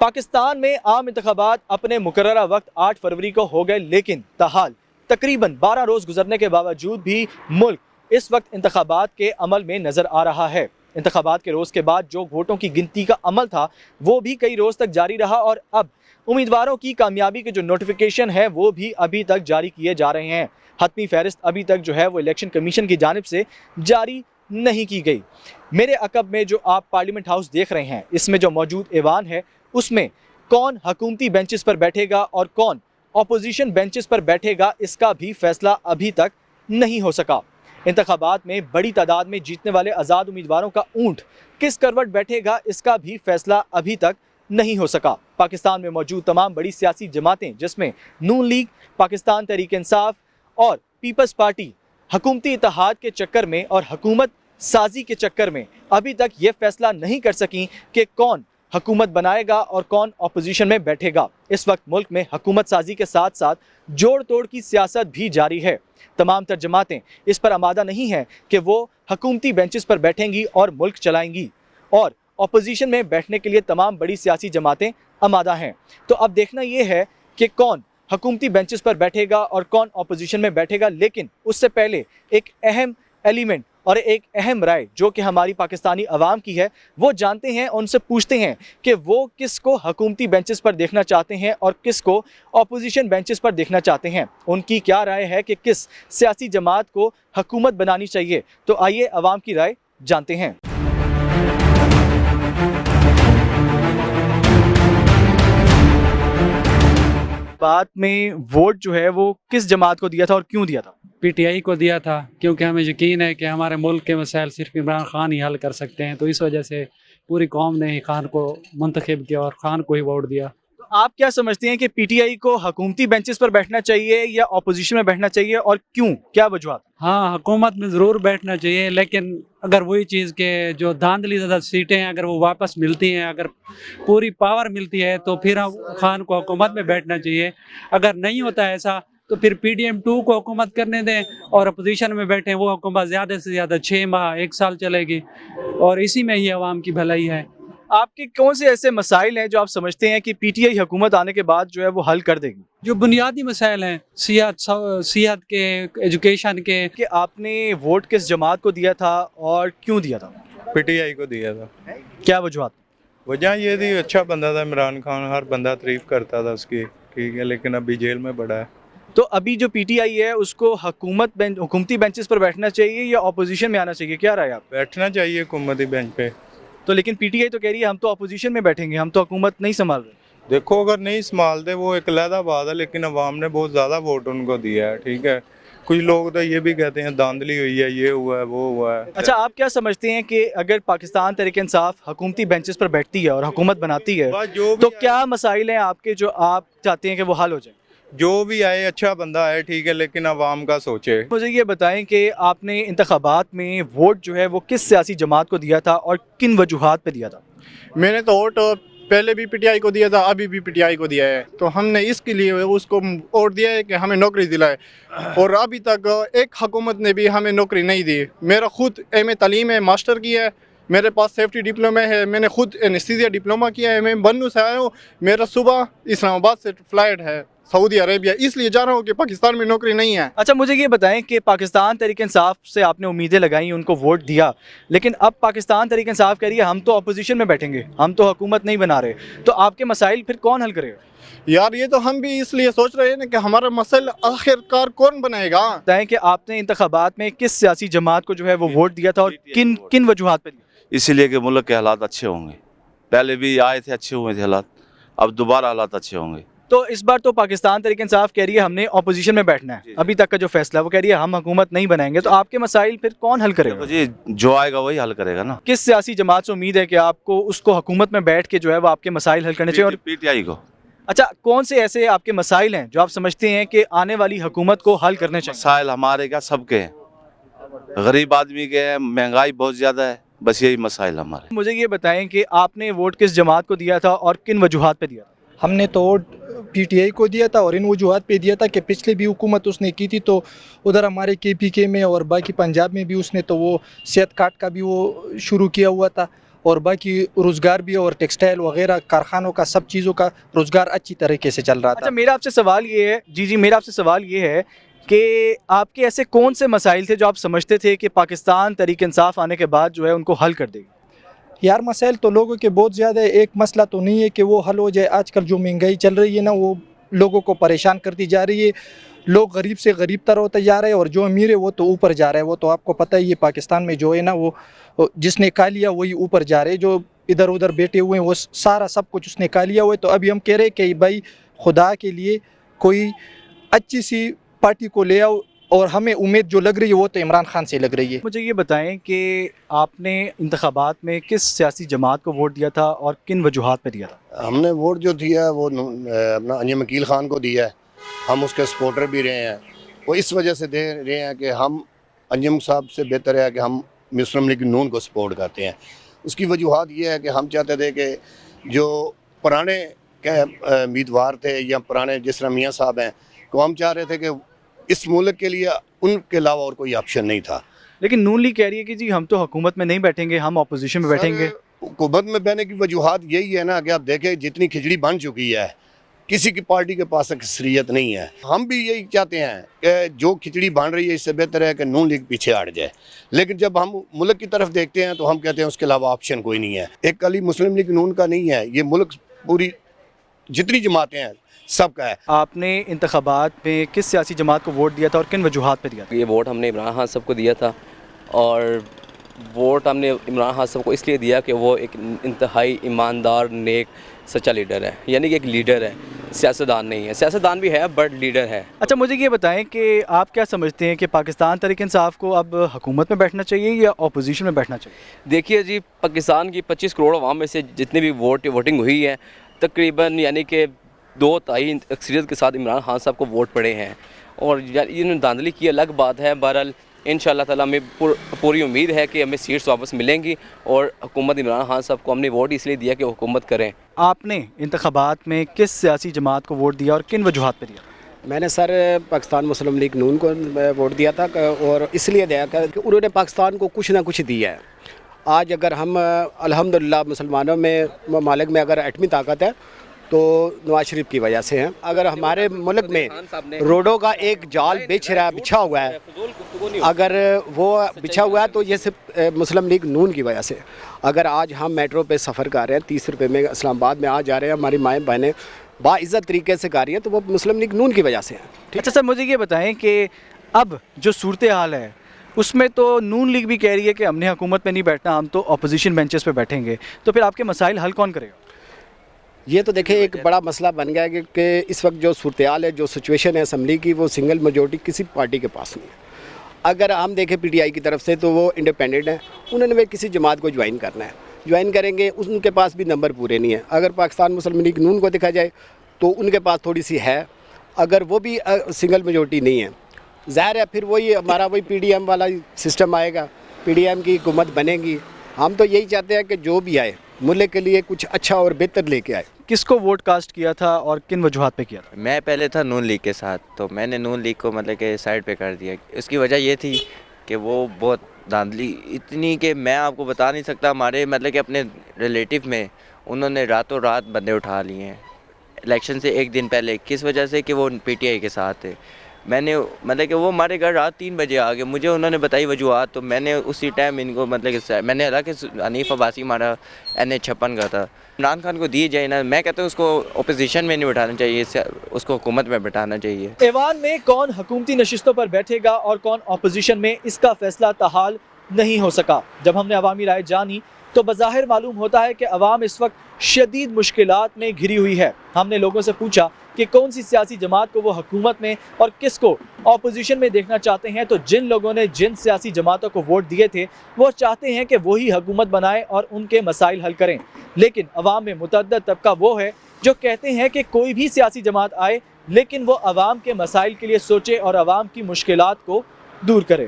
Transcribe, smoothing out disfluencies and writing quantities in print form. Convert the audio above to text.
पाकिस्तान में आम इंतखाबात अपने मुकर्ररा वक्त 8 फरवरी को हो गए, लेकिन ताहाल तकरीबन 12 रोज़ गुजरने के बावजूद भी मुल्क इस वक्त इंतखाबात के अमल में नज़र आ रहा है। इंतखाबात के रोज़ के बाद जो वोटों की गिनती का अमल था वो भी कई रोज़ तक जारी रहा और अब उम्मीदवारों की कामयाबी के जो नोटिफिकेशन है वो भी अभी तक जारी किए जा रहे हैं। हतमी फहरिस्त अभी तक जो है वो इलेक्शन कमीशन की जानिब से जारी नहीं की गई। मेरे अकब में जो आप पार्लियामेंट हाउस देख रहे हैं, इसमें जो मौजूद ऐवान है उसमें कौन हुकूमती बेंचेस पर बैठेगा और कौन अपोजिशन बेंचेस पर बैठेगा, इसका भी फैसला अभी तक नहीं हो सका। इंतखाबात में बड़ी तादाद में जीतने वाले आज़ाद उम्मीदवारों का ऊंट किस करवट बैठेगा, इसका भी फैसला अभी तक नहीं हो सका। पाकिस्तान में मौजूद तमाम बड़ी सियासी जमातें जिसमें नून लीग, पाकिस्तान तहरीक इंसाफ और पीपल्स पार्टी हुकूमती इत्तेहाद के चक्कर में और हुकूमत साजी के चक्कर में अभी तक ये फैसला नहीं कर सकी कि कौन हुकूमत बनाएगा और कौन अपोजिशन में बैठेगा। इस वक्त मुल्क में हुकूमत साजी के साथ साथ जोड़ तोड़ की सियासत भी जारी है। तमाम तर जमातें इस पर आमादा नहीं हैं कि वो हुकूमती बेंचेस पर बैठेंगी और मुल्क चलाएंगी, और अपोजिशन में बैठने के लिए तमाम बड़ी सियासी जमातें आमादा हैं। तो अब देखना ये है कि कौन हुकूमती बेंचेस पर बैठेगा और कौन अपोजिशन में बैठेगा। लेकिन उससे पहले एक अहम एलिमेंट और एक अहम राय जो कि हमारी पाकिस्तानी अवाम की है वो जानते हैं, उनसे पूछते हैं कि वो किसको हुकूमती बेंचेस पर देखना चाहते हैं और किसको अपोजिशन बेंचेस पर देखना चाहते हैं। उनकी क्या राय है कि किस सियासी जमात को हुकूमत बनानी चाहिए। तो आइए अवाम की राय जानते हैं। बात में वोट जो है वो किस जमात को दिया था और क्यों दिया था? पीटीआई को दिया था, क्योंकि हमें यकीन है कि हमारे मुल्क के मसाइल सिर्फ इमरान खान ही हल कर सकते हैं। तो इस वजह से पूरी कौम ने ही खान को मुंतखब किया और खान को ही वोट दिया। तो आप क्या समझते हैं कि पीटीआई को हुकूमती बेंचेस पर बैठना चाहिए या अपोजिशन में बैठना चाहिए और क्यों, क्या वजूहत? हाँ, हुकूमत में ज़रूर बैठना चाहिए, लेकिन अगर वही चीज़ के जो धांधली ज़्यादा सीटें हैं अगर वो वापस मिलती हैं, अगर पूरी पावर मिलती है तो फिर खान को हुकूमत में बैठना चाहिए। अगर नहीं होता है ऐसा तो फिर PDM-2 को हुकूमत करने दें और अपोजिशन में बैठें। वो हुकूमत ज़्यादा से ज़्यादा 6 माह 1 साल चलेगी और इसी में ही आवाम की भलाई है। आपके कौन से ऐसे मसाइल हैं जो आप समझते हैं कि पीटीआई हुकूमत आने के बाद जो है वो हल कर देगी? जो बुनियादी मसाइल हैं सियाहत के, एजुकेशन के। कि आपने वोट किस जमात को दिया था और क्यों दिया था? पीटीआई को दिया था। क्या वजूहत? वजह ये थी, अच्छा बंदा था इमरान खान, हर बंदा तारीफ करता था उसकी, ठीक है, लेकिन अभी जेल में पड़ा है। तो अभी जो पीटीआई है उसको हुकूमती बेंचेस पर बैठना चाहिए या अपोजिशन में आना चाहिए, क्या राय आप? बैठना चाहिए हुकूमती बेंच पे। तो लेकिन पीटीआई तो कह रही है हम तो अपोजिशन में बैठेंगे, हम तो हुकूमत नहीं संभाल रहे। देखो, अगर नहीं संभालते वो एक अलहदा बात है, लेकिन अवाम ने बहुत ज़्यादा वोट उनको दिया है, ठीक है। कुछ लोग तो ये भी कहते हैं धांधली हुई है, ये हुआ है, वो हुआ है। अच्छा, आप क्या समझते हैं कि अगर पाकिस्तान तहरीक इंसाफ हुकूमती बेंचेस पर बैठती है और हुकूमत बनाती है तो क्या मसाइल हैं आपके जो आप चाहते हैं कि वो हल हो जाए? जो भी आए अच्छा बंदा है, ठीक है, लेकिन अवाम का सोचे। मुझे ये बताएं कि आपने इंतखाबात में वोट जो है वो किस सियासी जमात को दिया था और किन वजूहात पे दिया था? मैंने तो वोट पहले भी पीटीआई को दिया था, अभी भी पीटीआई को दिया है। तो हमने इसके लिए उसको वोट दिया है कि हमें नौकरी दिलाए, और अभी तक एक हुकूमत ने भी हमें नौकरी नहीं दी। मेरा खुद MA तालीम है, मास्टर की है, मेरे पास सेफ्टी डिप्लोमा है, मैंने खुद एनेस्थीसिया डिप्लोमा किया है। मैं बन्नू से आया हूँ, मेरा सुबह इस्लामाबाद से फ्लाइट है सऊदी अरेबिया, इसलिए जा रहा हूँ कि पाकिस्तान में नौकरी नहीं है। अच्छा, मुझे ये बताएं कि पाकिस्तान तहरीक इंसाफ से आपने उम्मीदें लगाई, उनको वोट दिया, लेकिन अब पाकिस्तान तहरीक इंसाफ कह रही है हम तो अपोजिशन में बैठेंगे, हम तो हुकूमत नहीं बना रहे। तो आपके मसाइल फिर कौन हल करेगा? यार ये तो हम भी इसलिए सोच रहे हैं ना कि हमारा मसला आखिरकार कौन बनाएगा। बताएं कि आपने इंतखाबात में किस सियासी जमात को जो है वो वोट दिया था और किन किन वजूहात पर दिया? इसीलिए कि मुल्क के हालात अच्छे होंगे। पहले भी आए थे, अच्छे हुए थे हालात, अब दोबारा हालात अच्छे होंगे। तो इस बार तो पाकिस्तान तहरीक इंसाफ कह रही है हमने अपोजिशन में बैठना है, अभी तक का जो फैसला वो कह रही है हम हुकूमत नहीं बनाएंगे। तो आपके मसाइल फिर कौन हल करेगा? जी, जो आएगा वही हल करेगा ना। किस सियासी जमात से उम्मीद है कि आपको उसको हुकूमत में बैठ के जो है वो आपके मसाइल हल करने चाहिए? और पीटीआई को। अच्छा, कौन से ऐसे आपके मसाइल हैं जो आप समझते हैं कि आने वाली हुकूमत को हल करने चाहिए? मसाइल हमारे क्या, सबके हैं, गरीब आदमी के हैं, महंगाई बहुत ज़्यादा है, बस यही मसाइल हमारे। मुझे ये बताएं कि आपने वोट किस जमात को दिया था और किन वजूहात पे दिया था? हमने तो वोट पीटीआई को दिया था और इन वजूहत पे दिया था कि पिछली भी हुकूमत उसने की थी, तो उधर हमारे KPK में और बाकी पंजाब में भी उसने तो वो सेहत कार्ड का भी वो शुरू किया हुआ था। اور باقی روزگار بھی اور ٹیکسٹائل وغیرہ کارخانوں کا سب چیزوں کا روزگار اچھی طریقے سے چل رہا تھا. اچھا میرا آپ سے سوال یہ ہے میرا آپ سے سوال یہ ہے کہ آپ کے ایسے کون سے مسائل تھے جو آپ سمجھتے تھے کہ پاکستان تحریک انصاف آنے کے بعد جو ہے ان کو حل کر دے گی؟ یار مسائل تو لوگوں کے بہت زیادہ ہے. ایک مسئلہ تو نہیں ہے کہ وہ حل ہو جائے. آج کل جو مہنگائی چل رہی ہے نا وہ لوگوں کو پریشان کرتی جا رہی ہے. لوگ غریب سے غریب تر ہوتے جا رہے ہیں اور جو امیر ہے وہ تو اوپر جا رہا ہے. وہ تو آپ کو پتہ ہی ہے پاکستان میں جو ہے نا وہ جس نے کھا لیا وہی اوپر جا رہے. جو ادھر ادھر بیٹھے ہوئے ہیں وہ سارا سب کچھ اس نے کھا لیا ہوا ہے. تو ابھی ہم کہہ رہے ہیں کہ بھائی خدا کے لیے کوئی اچھی سی پارٹی کو لے آؤ, اور ہمیں امید جو لگ رہی ہے وہ تو عمران خان سے لگ رہی ہے. مجھے یہ بتائیں کہ آپ نے انتخابات میں کس سیاسی جماعت کو ووٹ دیا تھا اور کن وجوہات پہ دیا تھا؟ ہم نے ووٹ جو دیا وہ اپنا انجم وکیل خان کو دیا ہے. ہم اس کے سپورٹر بھی رہے ہیں. وہ اس وجہ سے دے رہے ہیں کہ ہم انجم صاحب سے بہتر ہے کہ ہم مسلم لیگ نون کو سپورٹ کرتے ہیں. اس کی وجوہات یہ ہے کہ ہم چاہتے تھے کہ جو پرانے امیدوار تھے یا پرانے جس طرح میاں صاحب ہیں تو ہم چاہ رہے تھے کہ اس ملک کے لیے ان کے علاوہ اور کوئی آپشن نہیں تھا. لیکن نون لیگ کہہ رہی ہے کہ جی ہم تو حکومت میں نہیں بیٹھیں گے, ہم اپوزیشن میں بیٹھیں گے. حکومت میں بہنے کی وجوہات یہی ہے نا کہ آپ دیکھیں جتنی کھچڑی بن چکی ہے کسی کی پارٹی کے پاس اکثریت نہیں ہے. ہم بھی یہی چاہتے ہیں کہ جو کھچڑی بن رہی ہے اس سے بہتر ہے کہ نون لیگ پیچھے ہٹ جائے. لیکن جب ہم ملک کی طرف دیکھتے ہیں تو ہم کہتے ہیں اس کے علاوہ آپشن کوئی نہیں ہے. ایک علی مسلم لیگ نون کا نہیں ہے, یہ ملک پوری جتنی جماعتیں ہیں سب کا ہے. آپ نے انتخابات میں کس سیاسی جماعت کو ووٹ دیا تھا اور کن وجوہات پہ دیا تھا؟ یہ ووٹ ہم نے عمران خان صاحب کو دیا تھا, اور ووٹ ہم نے عمران خان صاحب کو اس لیے دیا کہ وہ ایک انتہائی ایماندار نیک سچا لیڈر ہے. یعنی کہ ایک لیڈر ہے, سیاستدان نہیں ہے. سیاستدان بھی ہے بٹ لیڈر ہے. اچھا مجھے یہ بتائیں کہ آپ کیا سمجھتے ہیں کہ پاکستان تحریک انصاف کو اب حکومت میں بیٹھنا چاہیے یا اپوزیشن میں بیٹھنا چاہیے؟ دیکھیے جی, پاکستان کی 25 کروڑ عوام میں سے جتنے بھی ووٹنگ ہوئی ہے تقریباً یعنی کہ 2/3 اکثریت کے ساتھ عمران خان صاحب کو ووٹ پڑے ہیں. اور انہوں نے دھاندلی کی الگ بات ہے. بہرحال انشاءاللہ تعالیٰ ہمیں پوری امید ہے کہ ہمیں سیٹس واپس ملیں گی, اور حکومت عمران خان صاحب کو ہم نے ووٹ اس لیے دیا کہ حکومت کریں. آپ نے انتخابات میں کس سیاسی جماعت کو ووٹ دیا اور کن وجوہات پہ دیا؟ میں نے سر پاکستان مسلم لیگ نون کو ووٹ دیا تھا, اور اس لیے دیا کہ انہوں نے پاکستان کو کچھ نہ کچھ دیا ہے. آج اگر ہم الحمدللہ مسلمانوں میں ممالک میں اگر ایٹمی طاقت ہے تو نواز شریف کی وجہ سے ہیں. اگر ہمارے ملک میں روڈوں کا ایک جال بچھا ہوا ہے, اگر وہ بچھا ہوا ہے تو یہ صرف مسلم لیگ نون کی وجہ سے. اگر آج ہم میٹرو پہ سفر کر رہے ہیں 30 روپے میں اسلام آباد میں آ جا رہے ہیں, ہماری مائیں بہنیں باعزت طریقے سے کر رہی ہیں, تو وہ مسلم لیگ نون کی وجہ سے ہیں. اچھا سر مجھے یہ بتائیں کہ اب جو صورتحال ہے اس میں تو نون لیگ بھی کہہ رہی ہے کہ ہم نے حکومت میں نہیں بیٹھنا, ہم تو اپوزیشن بینچز پہ بیٹھیں گے. تو پھر آپ کے مسائل حل کون کرے گا؟ یہ تو دیکھیں ایک بڑا مسئلہ بن گیا ہے کہ اس وقت جو صورتحال ہے, جو سچویشن ہے اسمبلی کی, وہ سنگل میجورٹی کسی پارٹی کے پاس نہیں ہے. اگر ہم دیکھیں پی ٹی آئی کی طرف سے تو وہ انڈیپینڈنٹ ہیں, انہوں نے کسی جماعت کو جوائن کرنا ہے, جوائن کریں گے, ان کے پاس بھی نمبر پورے نہیں ہیں. اگر پاکستان مسلم لیگ نون کو دیکھا جائے تو ان کے پاس تھوڑی سی ہے, اگر وہ بھی سنگل میجورٹی نہیں ہے, ظاہر ہے پھر وہی ہمارا وہی پی ڈی ایم والا سسٹم آئے گا, پی ڈی ایم کی حکومت بنے گی. ہم تو یہی چاہتے ہیں کہ جو بھی آئے ملک کے لیے کچھ اچھا اور بہتر لے کے آئے. کس کو ووٹ کاسٹ کیا تھا اور کن وجوہات پہ کیا تھا؟ میں پہلے تھا نون لیگ کے ساتھ, تو میں نے نون لیگ کو مطلب کہ سائڈ پہ کر دیا. اس کی وجہ یہ تھی کہ وہ بہت دھاندلی اتنی کہ میں آپ کو بتا نہیں سکتا. ہمارے مطلب کہ اپنے ریلیٹیو میں انہوں نے راتوں رات بندے اٹھا لیے ہیں الیکشن سے ایک دن پہلے. کس وجہ سے کہ وہ پی ٹی آئی کے ساتھ تھے. میں نے مطلب کہ وہ ہمارے گھر رات 3 بجے آ گئے, مجھے انہوں نے بتائی وجوہات, تو میں نے اسی ٹائم ان کو مطلب کہ میں نے حالانکہ حنیف عباسی ہمارا NH56 کا تھا. عمران خان کو دی جائے نا, میں کہتا ہوں اس کو اپوزیشن میں نہیں بٹھانا چاہیے, اس کو حکومت میں بٹھانا چاہیے. ایوان میں کون حکومتی نشستوں پر بیٹھے گا اور کون اپوزیشن میں, اس کا فیصلہ تاحال نہیں ہو سکا. جب ہم نے عوامی رائے جانی تو بظاہر معلوم ہوتا ہے کہ عوام اس وقت شدید مشکلات میں گھری ہوئی ہے. ہم نے لوگوں سے پوچھا کہ کون سی سیاسی جماعت کو وہ حکومت میں اور کس کو اپوزیشن میں دیکھنا چاہتے ہیں, تو جن لوگوں نے جن سیاسی جماعتوں کو ووٹ دیے تھے وہ چاہتے ہیں کہ وہی حکومت بنائے اور ان کے مسائل حل کریں. لیکن عوام میں متعدد طبقہ وہ ہے جو کہتے ہیں کہ کوئی بھی سیاسی جماعت آئے لیکن وہ عوام کے مسائل کے لیے سوچے اور عوام کی مشکلات کو دور کرے.